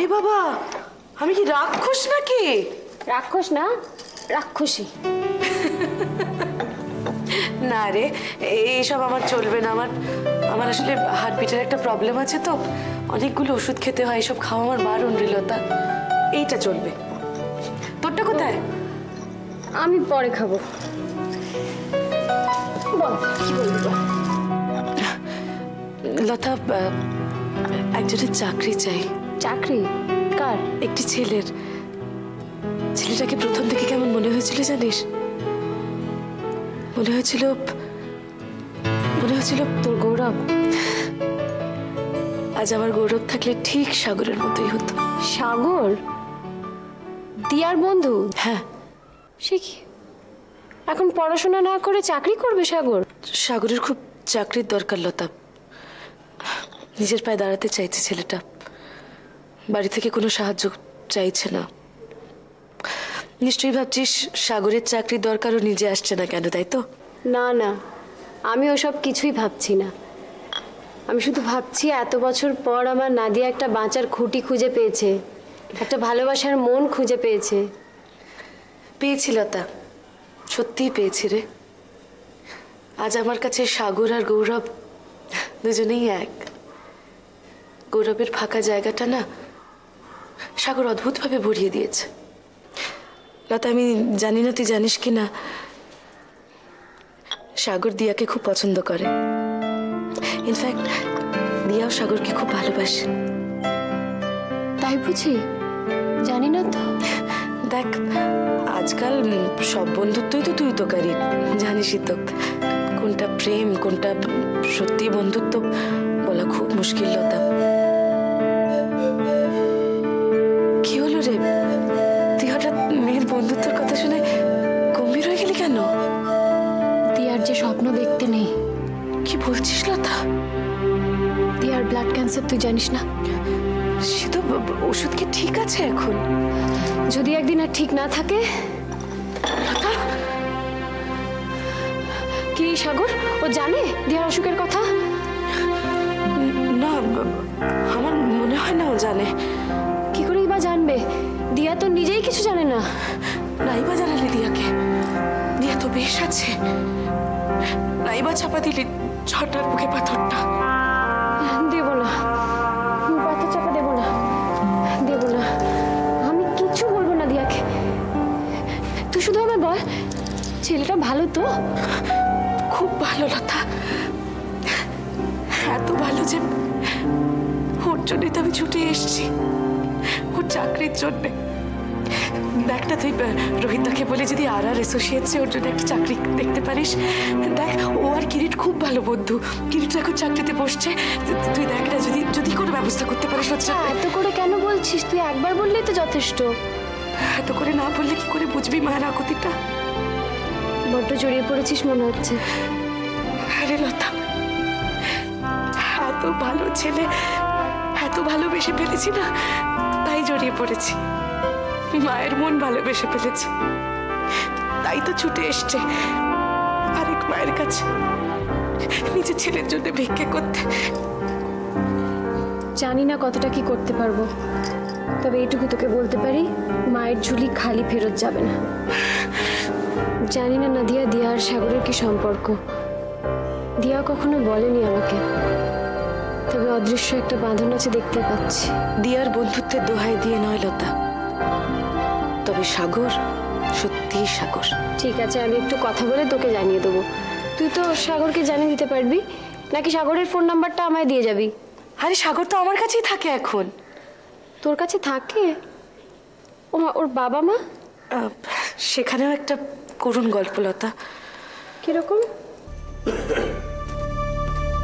এ বাবা, আমি কি রাক্ষস নাকি? রাক্ষস না, রাক্ষসী। না রে, এইসব আমার চলবে না। আমার আসলে হার্টবিটের একটা প্রবলেম আছে, তো অনেকগুলো ওষুধ খেতে হয়। এসব খাওয়া আমার বারণ রে লতা। এইটা চলবে। তোরটা কোথায়? আমি পরে খাবো। লতা, একজনের চাকরি চাই। চাকরি? কার? একটি ছেলের। ছেলেটাকে প্রথম থেকে কেমন মনে হয়েছিল জানিস? মনে হয়েছিল তোর গৌরব। আজ আমার গৌরব থাকলে ঠিক সাগরের মতোই হতো। সাগর? দিয়ার বন্ধু? হ্যাঁ। সে কি এখন পড়াশোনা না করে চাকরি করবে সাগর? সাগরের খুব চাকরির দরকার লতা। নিজের পায়ে দাঁড়াতে চাইছে ছেলেটা। বাড়ি থেকে কোনো সাহায্য চাইছে না। নিশ্চয়ই ভাবছিস সাগরের চাকরির দরকার, ও নিজে আসছে না কেন, তাই তো? না না, আমি ওসব কিছুই ভাবছি না। আমি শুধু ভাবছি এত বছর পর আমার নাদিয়া একটা বাঁচার খুঁটি খুঁজে পেয়েছে, একটা ভালোবাসার মন খুঁজে পেয়েছে। পেয়েছি লতা, সত্যিই পেয়েছি রে। আজ আমার কাছে সাগর আর গৌরব দুজনেই এক। গৌরবের ফাঁকা জায়গাটা না সাগর অদ্ভুতভাবে ভরিয়ে দিয়েছে। লতা, আমি জানি না তুই জানিস কি না, সাগর দিয়াকে খুব পছন্দ করে। ইনফ্যাক্ট দিয়াও সাগরকে খুব ভালোবাসে। তাই বুঝি? জানি না তো। দেখ, আজকাল সব বন্ধুত্বই তো তুই তোকারি, জানিসই তো। কোনটা প্রেম কোনটা সত্যি বন্ধুত্ব বলা খুব মুশকিল লতা। কি হলো রে, তুই হঠাৎ মেয়ের বন্ধুত্বের কথা শুনে গম্ভীর হয়ে গেলি কেন? দিয়ার যে স্বপ্ন দেখতে নেই। কি বলছিস লতা? দিয়ার ব্লাড ক্যান্সার, তুই জানিস না? সে তো ওষুধ কি ঠিক আছে এখন? যদি একদিন আর ঠিক না থাকে। লতা, কি সাগর, ও জানে দিয়ার অসুখের কথা? না, আমার মনে হয় না ও জানে। কি করেই বা জানবে? দিয়া তো নিজেই কিছু জানে না। নাইবা জানালি দিয়াকে? দিয়া তো বেশ আছে। নাইবা চাপা দিলি ঝটার বুকে পাথরটা। দেব না, পাথর চাপা দেব না, দেব না। আমি কিচ্ছু বলবো না দিয়াকে। তুই শুধু আমার বল, ছেলেটা ভালো তো? খুব ভালো লতা, এত ভালো যে ওর জন্যই তো আমি ছুটে এসছি, ওর চাকরির জন্যে। দেখ না, তুই রোহিতদাকে বলে যদি আর অ্যাসোসিয়েটসে ওর জন্য একটা চাকরি দেখতে পারিস। দেখ, ও আর কিরিট খুব ভালো বন্ধু। কিরিট এখন চাকরিতে বসছে। তুই দেখ না, যদি কোনো ব্যবস্থা করতে পারিস। এত করে কেন বলছিস? তুই একবার বললেই তো যথেষ্ট। এত করে না বললে কি করে বুঝবি মায়ের আকুতিটা? বড্ড জড়িয়ে পড়েছিস মনে হচ্ছে। আরে লতা, এত ভালো ছেলে, এত ভালোবেসে ফেলেছি না, তাই জড়িয়ে পড়েছি। মায়ের মন ভালোবেসে ফেলেছে, তাই তো ছুটে এসছে আরেক মায়ের কাছে নিজের ছেলের জন্য ভিক্ষে করতে। জানি না কতটা কি করতে পারবো, তবে এইটুকু তোকে বলতে পারি, মায়ের ঝুলি খালি ফেরত যাবে না। জানি না নাদিয়া, দিয়া আর সাগরের কি সম্পর্ক। দিয়া কখনো বলেনি আমাকে, তবে অদৃশ্য একটা বাঁধন আছে, দেখতে পাচ্ছি। দিয়ার বন্ধুত্বের দোহাই দিয়ে নয় লতা, তবে সাগর সত্যি সাগর। ঠিক আছে, আমি একটু কথা বলে তোকে জানিয়ে দেবো। তুই তো সাগরকে জানিয়ে দিতে পারবি, নাকি সাগরের ফোন নাম্বারটা আমায় দিয়ে যাবি? আরে সাগর তো আমার কাছেই থাকে এখন। তোর কাছে থাকে? ওর বাবা মা? সেখানেও একটা করুণ গল্প লতা। কিরকম?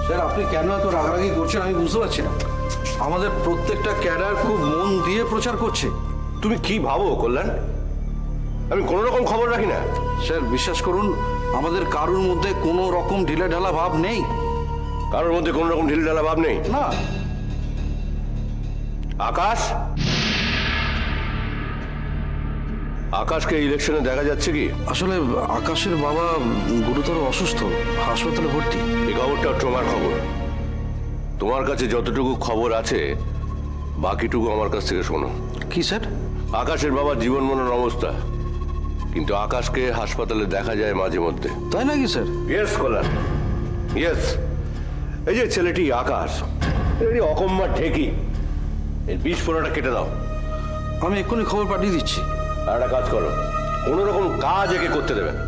স্যার, আপনি কেন এত রাগারাগি করছেন আমি বুঝতে পারছি না। আমাদের প্রত্যেকটা ক্যাডার খুব মন দিয়ে প্রচার করছে। তুমি কি ভাবো কল্যাণ? আমি কোনো রকম খবর রাখি না। স্যার, বিশ্বাস করুন, আমাদের কারোর মধ্যে কোনো রকম ঢিলে ঢালা ভাব নেই। কারোর মধ্যে কোনো রকম ঢিল ঢালা ভাব নেই? না। আকাশ, আকাশকে ইলেকশনে দেখা যাচ্ছে কি? আসলে আকাশের বাবা গুরুতর অসুস্থ, হাসপাতালে ভর্তি। এই খবরটা তোমার খবর। তোমার কাছে যতটুকু খবর আছে বাকিটুকু আমার কাছ থেকে শোনো। কি স্যার? আকাশের বাবার জীবন মরণ অবস্থা, কিন্তু আকাশকে হাসপাতালে দেখা যায় মাঝে মধ্যে। তাই নাকি স্যার? ইয়েস কল্যাণ, ইয়েস। এই যে ছেলেটি আকাশ, এটি অকম্মা ঠেকি, এর বিস্ফোরণটা কেটে দাও। আমি এক্ষুনি খবর পাঠিয়ে দিচ্ছি। আর একটা কাজ করো, কোনো রকম কাজ একে করতে দেবে না,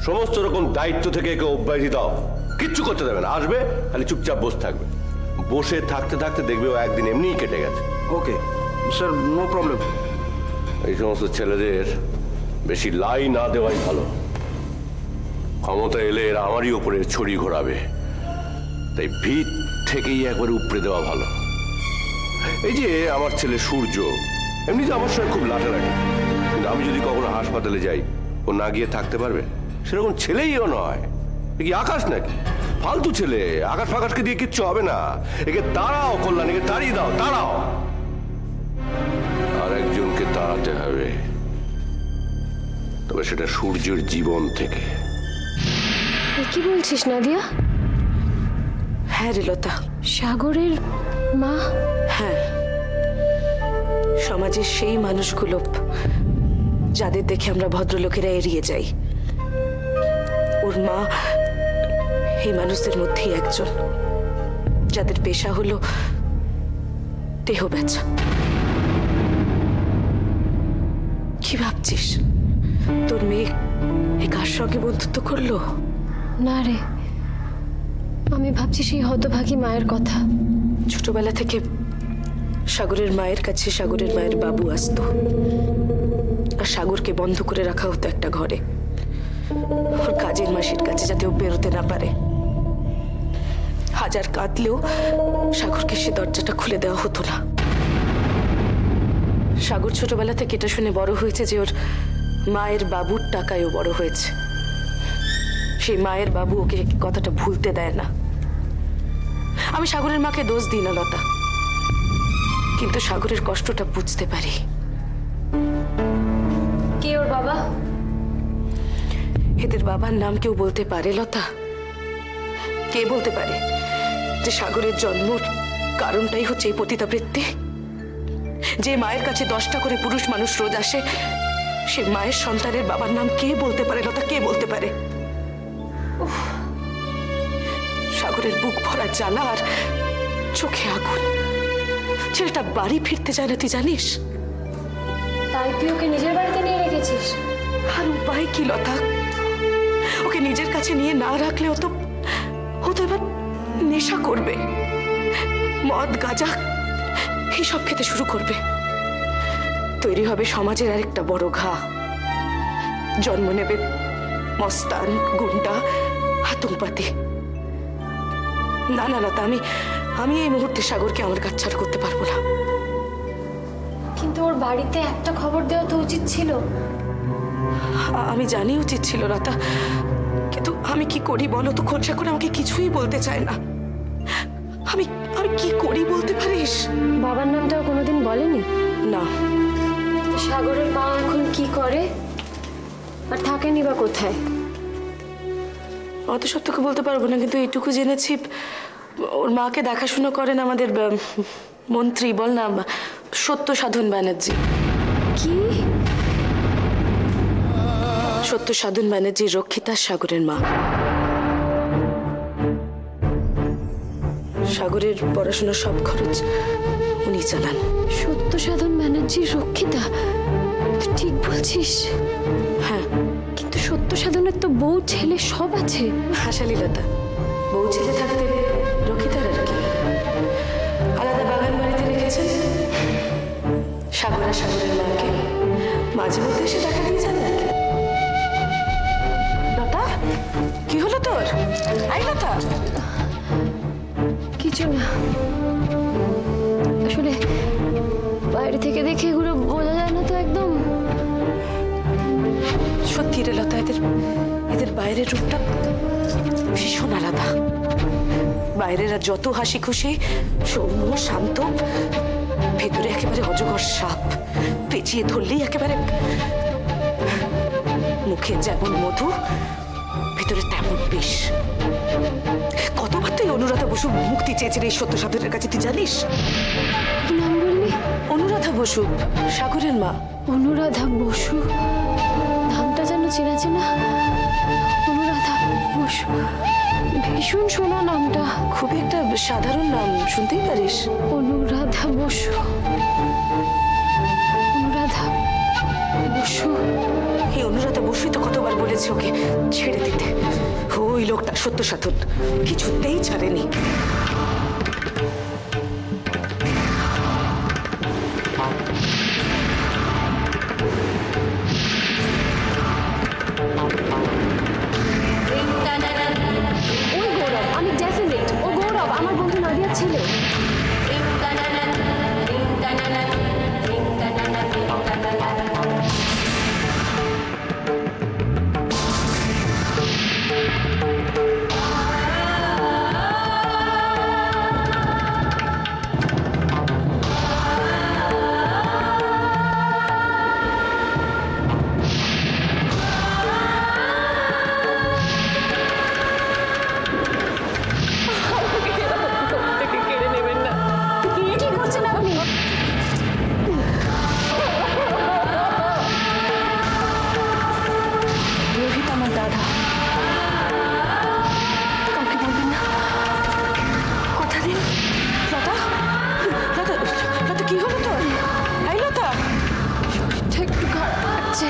সমস্ত রকম দায়িত্ব থেকে একে অব্যাহতি দাও, কিচ্ছু করতে দেবে না। আসবে খালি চুপচাপ বসে থাকবে, বসে থাকতে থাকতে দেখবে ও একদিন এমনিই কেটে গেছে। Okay sir, no problem. এই সমস্ত ছেলেদের বেশি লাই না দেওয়াই ভালো, ক্ষমতা এলে এরা আমারই ওপরে ছড়ি ঘোরাবে, তাই ভিত থেকেই একবার উপড়ে দেওয়া ভালো। এই যে আমার ছেলে সূর্য, এমনিতে আমার সঙ্গে খুব লাটালাটি, কিন্তু আমি যদি কখনো হাসপাতালে যাই ও না গিয়ে থাকতে পারবে? সেরকম ছেলেইও নয়। এ কি আকাশ নাকি? ফালতু ছেলে। আকাশ ফাকাশকে দিয়ে কিচ্ছু হবে না। একে তাড়াও কল্যাণ, একে তাড়িয়ে দাও, তাড়াও। আর একজনকে তাড়াতে হবে, তবে সেটা সূর্যের জীবন থেকে। কি বলছিস নাদিয়া? হ্যাঁ রে লতা, সাগরের মা? হ্যাঁ, সমাজের সেই মানুষগুলো যাদের দেখে আমরা ভদ্রলোকেরা এড়িয়ে যাই, ওর মা এই মানুষদের মধ্যেই একজন, যাদের পেশা হলো দেহ বেচা। কি ভাবছিস তোর মেয়ে এ কার সঙ্গে বন্ধুত্ব করলো? না রে, আমি ভাবছি সেই হতভাগী মায়ের কথা। ছোটবেলা থেকে সাগরের মায়ের কাছে সাগরের মায়ের বাবু আসতো, আর সাগরকে বন্ধ করে রাখা হতো একটা ঘরে, ওর কাজের মাসির কাছে, যাতে ও বেরোতে না পারে। হাজার কাঁদলেও সাগরকে সে দরজাটা খুলে দেওয়া হতো না। সাগর ছোটবেলা থেকে এটা শুনে বড় হয়েছে যে ওর মায়ের বাবুর টাকায়ও বড় হয়েছে। সেই মায়ের বাবু ওকে কথাটা ভুলতে দেয় না। আমি সাগরের মাকে দোষ দিই না লতা, কিন্তু সাগরের কষ্টটা বুঝতে পারি। কে ওর বাবা? এদের বাবার নাম কেউ বলতে পারে লতা? কে বলতে পারে যে সাগরের জন্মর কারণটাই হচ্ছে এই পতিতাবৃত্তি? যে মায়ের কাছে 10টা করে পুরুষ মানুষ রোজ আসে, সে মায়ের সন্তানের বাবার নাম কে বলতে পারে লতা? কে বলতে পারে? সাগরের বুক ভরা জ্বালা আর চোখে আগুন, ছেলেটা বাড়ি ফিরতে চায় না, তুই জানিস? তাই তুই ওকে নিজের বাড়িতে নিয়ে রেখেছিস? আর উপায় কি লতা? ওকে নিজের কাছে নিয়ে না রাখলে ও তো এবার নেশা করবে, মদ গাঁজা এইসব খেতে শুরু করবে। তৈরি হবে সমাজের আরেকটা বড় ঘা। জন্ম নেবে মস্তান, গুন্ডা, আতঙ্কবাদী। না না লতা, আমি এই মুহূর্তে সাগরকে আমার কাছ ছাড় করতে পারবো না। কিন্তু ওর বাড়িতে একটা খবর দেওয়া তো উচিত ছিল। আমি জানি উচিত ছিল লতা, কিন্তু আমি কি করি বলো তো? খোলসা করে আমাকে কিছুই বলতে চায় না। আমি কি করি বলতে পারিস? বাবার নামটাও কোনোদিন বলেনি? না। সাগরের মা এখন কি করে আর থাকেনি বা কোথায়? অত সব তোকে বলতে পারবো না, কিন্তু এইটুকু জেনেছি ওর মাকে দেখাশোনা করেন আমাদের মন্ত্রী, বল না, সত্য সাধন ব্যানার্জি। কি? সত্য সাধন ব্যানার্জি রক্ষিতা সাগরের মা। সাগরের পড়াশোনার সব খরচ উনি চালান। সত্য সাধন ব্যানার্জি রক্ষিতা? তুই ঠিক বলছিস? হ্যাঁ। কিন্তু সত্য সাধনের তো বউ ছেলে সব আছে। হাসালি লতা, বউ ছেলে থাকতে রক্ষিতার আর কি? আলাদা বাগান বাড়িতে রেখেছেন। সাগর আর সাগরের মাকে মাঝে মধ্যে এসে দেখা দিয়ে যান আর কি। লতা, কি হলো তোর? আই লতা। কিছু না, আসলে বাইরে থেকে দেখে এগুলো বোঝা যায় না তো একদম। সত্যি রে লতা, এদের বাইরের রূপটা ভীষণ আলাদা। বাইরেরা যত হাসি খুশি, সৌম্য, শান্ত, ভেতরে একেবারে অজগর সাপ। পেঁচিয়ে ধরলেই একেবারে মুখে যেমন মধু, ভেতরে তেমন বিষ। কতবার তুই অনুরাধা বসু মুক্তি চেয়েছেন এই সত্য সাধনের কাছে, তুই জানিস? কি নাম বললি? তুমি? অনুরাধা বসু, সাগরের মা। অনুরাধা বসু, নামটা যেন চেনা চেনা। অনুরাধা বসু, ভীষণ শোনা নামটা। খুবই একটা সাধারণ নাম, শুনতেই পারিস। অনুরাধা বসু, অনুরাধা বসু। এই অনুরাধা বসুই তো কতবার বলেছে ওকে ছেড়ে দিতে। ওই লোকটা সত্য সাধন কিছুতেই ছাড়েনি। ওই গৌরব, আমি ডেফিনেট ও গৌরব, আমার বন্ধু নাদিয়ার ছেলে। কি করছেন আপনি? রোহিত আমার দাদা, কাউকে বলবেন না, কথা দিন। লতা, লতা, লতা কি হলো তোর? এই লতা, শরীরটা একটু খারাপ লাগছে।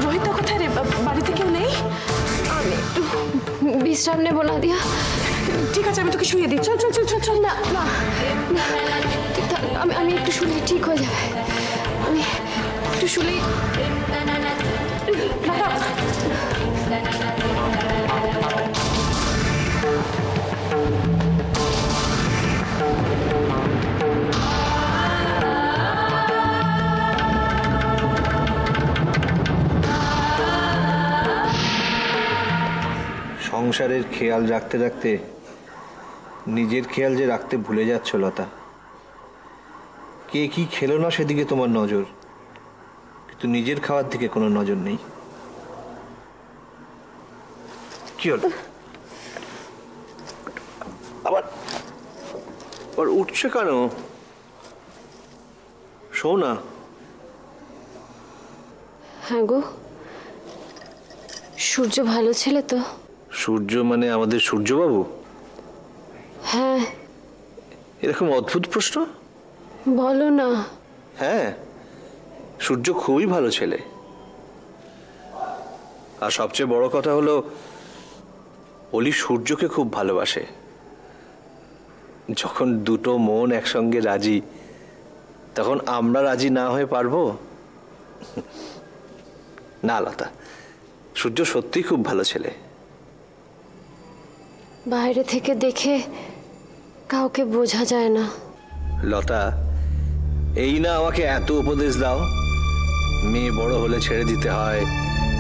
রোহিতটা কোথায় রে? বাড়িতে কেউ নেই? আমি একটু বিশ্রাম নেবো নাদিয়া। ঠিক আছে, আমি তোকে শুয়ে দিই। চল চল চল চল চল। না না না, আমি একটু শুলে ঠিক হয়ে যাবে। আমি একটু শুলেই। লতা, সংসারের খেয়াল রাখতে রাখতে নিজের খেয়াল যে রাখতে ভুলে যাচ্ছ লতা। কে কি খেলো না সেদিকে তোমার নজর, কিন্তু নিজের খাওয়ার দিকে কোনো নজর নেই। কি হলো? আবার উঠছে কেন? শো না। হ্যাঁ গো, সূর্য ভালো ছেলে তো? সূর্য মানে আমাদের সূর্যবাবু? হ্যাঁ। এরকম অদ্ভুত প্রশ্ন? বলো না। হ্যাঁ, সূর্য খুবই ভালো ছেলে। আর সবচেয়ে বড় কথা হলো অলি সূর্যকে খুব ভালোবাসে। যখন দুটো মন একসঙ্গে রাজি, তখন আমরা রাজি না হয়ে পারবো? না লতা, সূর্য সত্যিই খুব ভালো ছেলে। বাইরে থেকে দেখে কাউকে বোঝা যায় না। লতা, এই না আমাকে এত উপদেশ দাও, মেয়ে বড় হলে ছেড়ে দিতে হয়,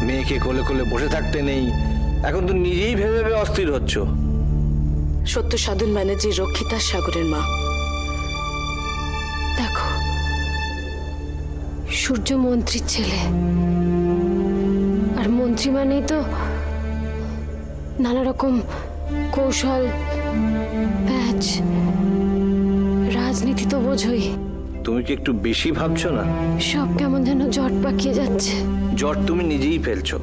মেয়েকে কোলে কোলে বসে থাকতে নেই। এখন তো নিজেই ভেবে ভেবে অস্থির হচ্ছ। সত্য সাধন ব্যানার্জি রক্ষিতা সাগরের মা। দেখো, সূর্য মন্ত্রীর ছেলে, আর মন্ত্রী মানেই তো নানা রকম কৌশল, প্যাচ, রাজনীতি তো বোঝোই। তুমি কি একটু বেশি ভাবছো না? সব কেমন যেন জট পাকিয়ে যাচ্ছে। জট তুমি নিজেই ফেলছো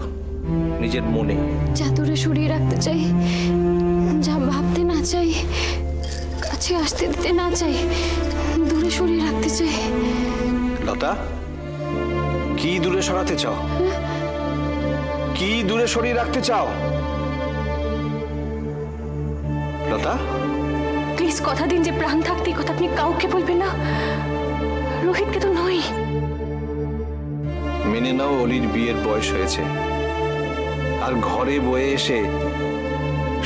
নিজের মনে। যা দূরে সরিয়ে রাখতে চাই, যা ভাবতে না চাই, কাছে আসতে দিতে না চাই, দূরে সরিয়ে রাখতে চাই। লতা, কি দূরে সরাতে চাও? কি দূরে সরিয়ে রাখতে চাও লতা? প্লিজ কথা দিন যে প্রাণ থাকতে এই কথা আপনি কাউকে বলবেন না। রোহিতকে তো নই। মেনে নাও, অলির বিয়ের বয়স হয়েছে, আর ঘরে বয়ে এসে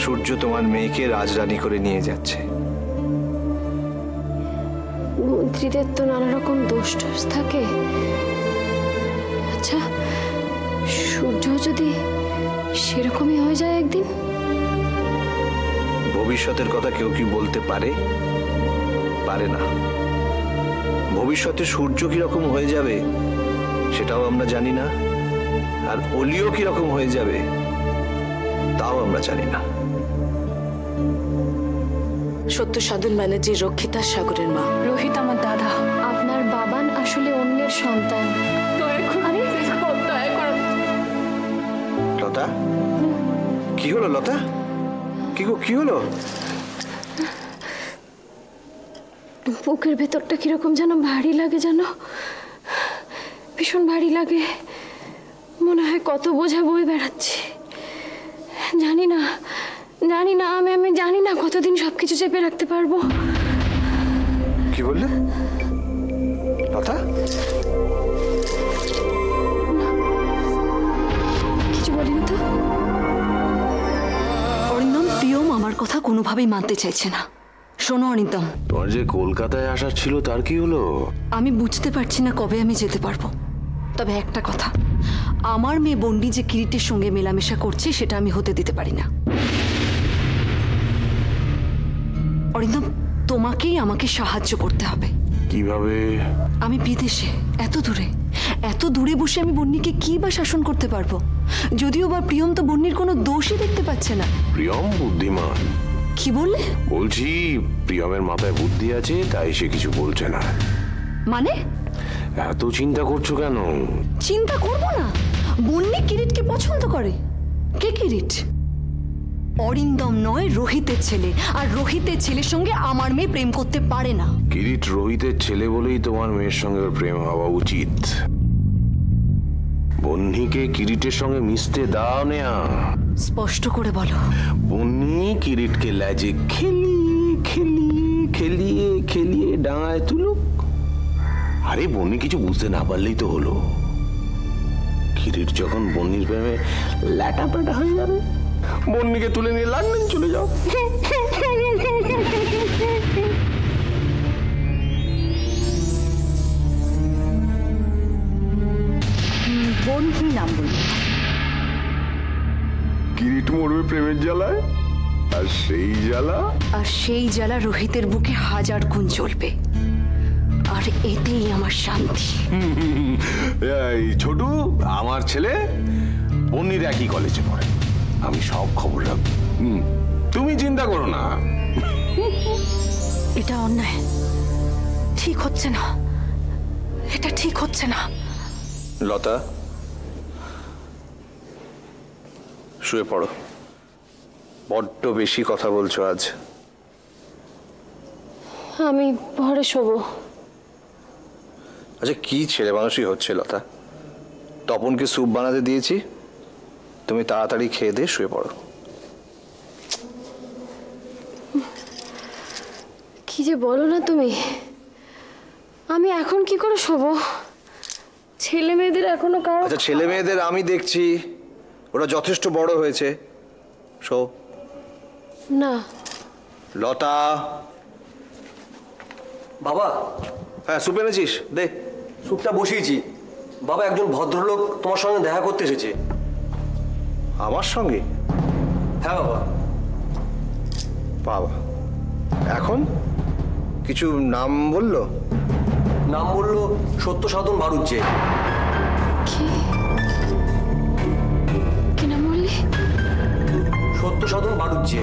সূর্য তোমার মেয়েকে রাজরানী করে নিয়ে যাচ্ছে। মন্ত্রীদের তো নানা রকম দোষ টোষ থাকে। আচ্ছা, সূর্য যদি সেরকমই হয়ে যায় একদিন? ভবিষ্যতের কথা কেউ কি বলতে পারে? পারে না। ভবিষ্যতে সূর্য কিরকম হয়ে যাবে সেটাও আমরা জানি না, আর অলিও কিরকম হয়ে যাবে তাও আমরা জানি না। সত্য সাধন ব্যানার্জি রক্ষিতা সাগরের মা। রোহিত আমার দাদা। আপনার বাবান আসলে অন্যের সন্তান। লতা, কি হলো লতা? কি হলো? বুকের ভেতরটা কিরকম যেন ভারী লাগে, জানো, ভীষণ ভারী লাগে। মনে হয় কত বোঝা বয়ে বেড়াচ্ছি। জানি না আমি জানি না কতদিন সবকিছু চেপে রাখতে পারবো। কি বললে লতা? কিছু বলিনি তো। অরিন্দম, প্রিয়ম আমার কথা কোনোভাবেই মানতে চাইছে না। শোনো অরিন্দম, তোমার যে কলকাতায় আসার ছিল তার কি হলো? আমি বুঝতে পারছি না কবে আমি যেতে পারবো। তবে একটা কথা, আমার মেয়ে বন্ডি যে কিরিটের সঙ্গে মেলামেশা করছে সেটা আমি হতে দিতে পারি না। অরিন্দম, তোমাকেই আমাকে সাহায্য করতে হবে। কিভাবে? আমি বিদেশে, এত দূরে বসে আমি বন্নিকে কি বা শাসন করতে পারবো? যদিও বা প্রিয়ম তো বন্নির কোনো দোষই দেখতে পাচ্ছে না। প্রিয়ম বুদ্ধিমান। কি বললে? বলছি প্রিয়মের মাথায় বুদ্ধি আছে, তাই সে কিছু বলছে না। মানে? এত চিন্তা করছো কেন? চিন্তা করবো না? বন্নি কিরিটকে পছন্দ করে। কে কিরিট? অরিন্দম নয়, রোহিতের ছেলে। আর রোহিতের ছেলের সঙ্গে আমার মেয়ে প্রেম করতে পারে না। কিরিট রোহিতের ছেলে বলেই তোমার মেয়ের সঙ্গে ওর প্রেম হওয়া উচিত। বন্নিকে কিরিটের সঙ্গে মিশতে দাও নেয়া। স্পষ্ট করে বলো। বন্নি কিরিটকে লেজে খেলিয়ে ডাঙায় তুলুক। আরে বন্নি কিছু বুঝতে না পারলেই তো হলো। কিরিট যখন বন্নির প্রেমে ল্যাটাপাটা হয়ে যাবে, বন্নিকে তুলে নিয়ে লন্ডন চলে যাও। বন্নি নাম বলবো। কিরিট মরবে প্রেমের জ্বালায়, আর সেই জ্বালা রোহিতের বুকে 1000 গুণ জ্বলবে। আর এতেই আমার শান্তি। এই ছোটু, আমার ছেলে বন্নির একই কলেজে পড়ে। আমি সব খবর রাখবো, তুমি চিন্তা করো না। এটা অন্যায়, ঠিক হচ্ছে না, এটা ঠিক হচ্ছে না। লতা, শুয়ে পড়ো। বড্ড বেশি কথা বলছো আজ। আমি ঘরে শোবো। আচ্ছা, কি ছেলে মানুষই হচ্ছে লতা? তপনকে স্যুপ বানাতে দিয়েছি, তুমি তাড়াতাড়ি খেয়ে দিয়ে শুয়ে পড়ো। কি যে বলো না তুমি। আমি এখন কি করে শোবো? ছেলে মেয়েদের এখনো কারো। আচ্ছা, ছেলে মেয়েদের আমি দেখছি, ওরা যথেষ্ট বড় হয়েছে। শো। না লতা। বাবা, হ্যাঁ, স্যুপ এনেছিস? দে। স্যুপটা বসিয়েছি। বাবা, একজন ভদ্রলোক তোমার সঙ্গে দেখা করতে এসেছে। আমার সঙ্গে? হ্যাঁ বাবা। বাবা, এখন কিছু নাম বললো? নাম বললো সত্য সাধন বাড়ুজ্জে। কি নাম বললি? সত্য সাধন বাড়ুজ্জে।